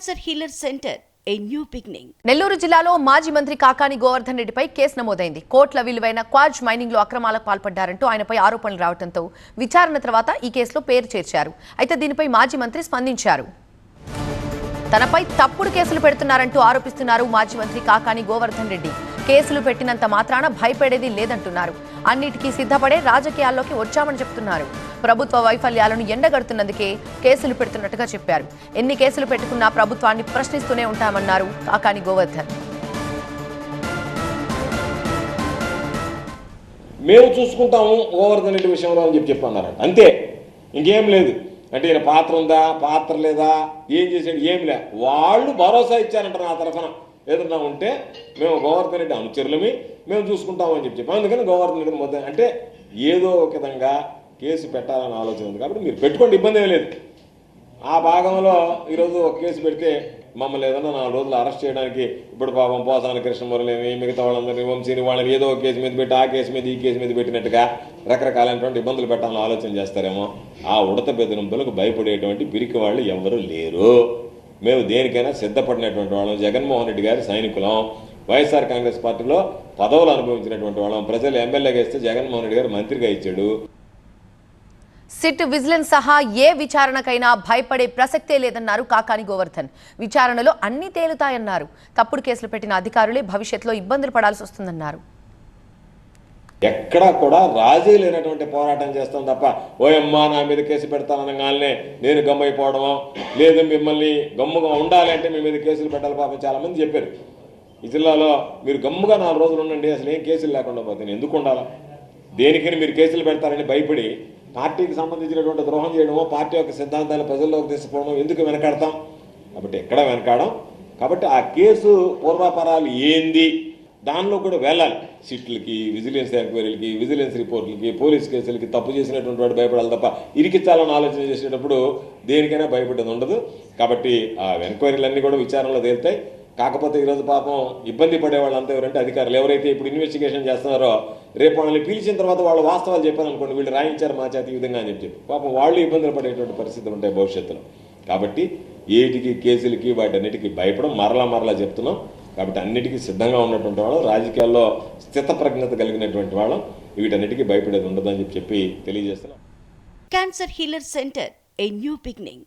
Cancer healer centre a new beginning. Nellore జిల్లాలో మాజీ మంత్రి కాకాని గోవర్ధన్ రెడ్డిపై కేసు నమోదైంది. కోట్ల విలువైన క్వాజ్ మైనింగ్ లో అక్రమాలకు పాల్పడ్డారంటూ ఆయనపై ఆరోపణలు రావడంతో విచారణ తర్వాత ఈ కేసులో పేరు చేర్చారు. అయితే దీనిపై మాజీ మంత్రి స్పందించారు. తనపై తప్పుడు కేసులు పెడుతున్నారంటూ ఆరోపిస్తున్నారు మాజీ మంత్రి కాకాని గోవర్ధన్ రెడ్డి. కేసులు పెట్టినంత మాత్రాన భయపడేది లేదంటున్నారు. అన్నిటికీ సిద్ధపడే రాజకీయాల్లోకి వచ్చామని చెప్తున్నారు. ప్రభుత్వ వైఫల్యాలను ఎండగడుతున్నందుకే కేసులు పెడుతున్నట్టుగా చెప్పారు. ఎన్ని కేసులు పెట్టుకున్నా ప్రభుత్వాన్ని ప్రశ్నిస్తూనే ఉంటామన్నారు కాకాని గోవర్ధన్. మేము చూసుకుంటాము గోవర్ధన్ రెడ్డి విషయంలో అని చెప్పన్నారు. అంతే, ఇంకేం లేదు. అంటే ఈయన పాత్ర ఉందా, పాత్ర లేదా, ఏం చేసాడు, ఏమి లే. వాళ్ళు భరోసా ఇచ్చారంటారు నా తరఫున ఏదన్నా ఉంటే మేము గోవర్ధన్ రెడ్డి అనుచరులమి, మేము చూసుకుంటామని చెప్పి అందుకని గోవర్ధన్ రెడ్డి మొత్తం అంటే ఏదో ఒక విధంగా కేసు పెట్టాలని ఆలోచన ఉంది. కాబట్టి మీరు పెట్టుకోండి, ఇబ్బంది ఏం లేదు. ఆ భాగంలో ఈరోజు ఒక కేసు పెడితే మమ్మల్ని ఏదన్నా 4 రోజులు అరెస్ట్ చేయడానికి ఇప్పుడు పాపం పోసాని కృష్ణమురళి మిగతా వాళ్ళందరినీ వంశీని వాళ్ళని ఏదో ఒక కేసు మీద పెట్టి ఆ కేసు మీద ఈ కేసు మీద పెట్టినట్టుగా రకరకాలైనటువంటి ఇబ్బందులు పెట్టాలని ఆలోచన చేస్తారేమో. ఆ ఉడత బెదిరింపులకు భయపడేటువంటి పిరికి వాళ్ళు ఎవరు లేరు. మేము దేనికైనా సిద్ధపడినటువంటి వాళ్ళం. జగన్మోహన్ రెడ్డి గారి సైనికులం. వైఎస్ఆర్ కాంగ్రెస్ పార్టీలో పదవులు అనుభవించినటువంటి వాళ్ళం. ప్రజలు ఎమ్మెల్యేగా ఇస్తే జగన్మోహన్ రెడ్డి గారు మంత్రిగా ఇచ్చాడు. సిట్, విజిలెన్స్ సహా ఏ విచారణకైనా భయపడే ప్రసక్తే లేదన్నారు కాకాని గోవర్ధన్. విచారణలో అన్ని తేలుతాయన్నారు. తప్పుడు కేసులు పెట్టిన అధికారులే భవిష్యత్తులో ఇబ్బందులు పడాల్సి వస్తుందన్నారు. ఎక్కడా కూడా రాజీ లేనటువంటి పోరాటం చేస్తాం తప్ప ఓయమ్మా నా మీద కేసు పెడతాననగానే నేను గమ్మైపోవడమో లేదు, మిమ్మల్ని గమ్ముగా ఉండాలి అంటే మీ మీద కేసులు పెట్టాలి. పాపం చాలా మంది చెప్పారు ఈ జిల్లాలో, మీరు గమ్ముగా 4 రోజులు ఉండండి, అసలు ఏం కేసులు లేకుండా పోతే ఎందుకు ఉండాలా, దేనికని మీరు కేసులు పెడతారని భయపడి పార్టీకి సంబంధించినటువంటి ద్రోహం చేయడమో పార్టీ యొక్క సిద్ధాంతాలు ప్రజల్లోకి తీసుకుపోవడం ఎందుకు వెనకాడతాం. కాబట్టి ఎక్కడ వెనకాడం. కాబట్టి ఆ కేసు పూర్వాపరాలు ఏంది దానిలో కూడా వెళ్ళాలి. సిట్లకి, విజిలెన్స్ ఎంక్వైరీలకి, విజిలెన్స్ రిపోర్ట్లకి, పోలీస్ కేసులకి తప్పు చేసినటువంటి వాడు భయపడాలి తప్ప ఇరికిచ్చాలని ఆలోచన చేసేటప్పుడు దేనికైనా భయపడేది ఉండదు. కాబట్టి ఆ ఎంక్వైరీలన్నీ కూడా విచారణలో తేలుతాయి. కాకపోతే ఈరోజు పాపం ఇబ్బంది పడే వాళ్ళంతా ఎవరంటే అధికారులు. ఎవరైతే ఇప్పుడు ఇన్వెస్టిగేషన్ చేస్తున్నారో రేపు వాళ్ళని పిలిచిన తర్వాత వాళ్ళు వాస్తవాలు చెప్పారనుకోండి, వీళ్ళు రాయించారు మా చేతి ఈ విధంగా అని చెప్పి పాపం వాళ్ళు ఇబ్బందులు పడేటువంటి పరిస్థితులు ఉంటాయి భవిష్యత్తులో. కాబట్టి ఏటికి కేసులకి వాటన్నిటికీ భయపడం మరలా చెప్తున్నాం. కాబట్టి అన్నిటికీ సిద్ధంగా ఉన్నటువంటి వాళ్ళం, రాజకీయాల్లో స్థితప్రజ్ఞత కలిగినటువంటి వాళ్ళం, వీటన్నిటికీ భయపడేది ఉండదని చెప్పి తెలియజేస్తున్నాం. Cancer healer centre a new beginning.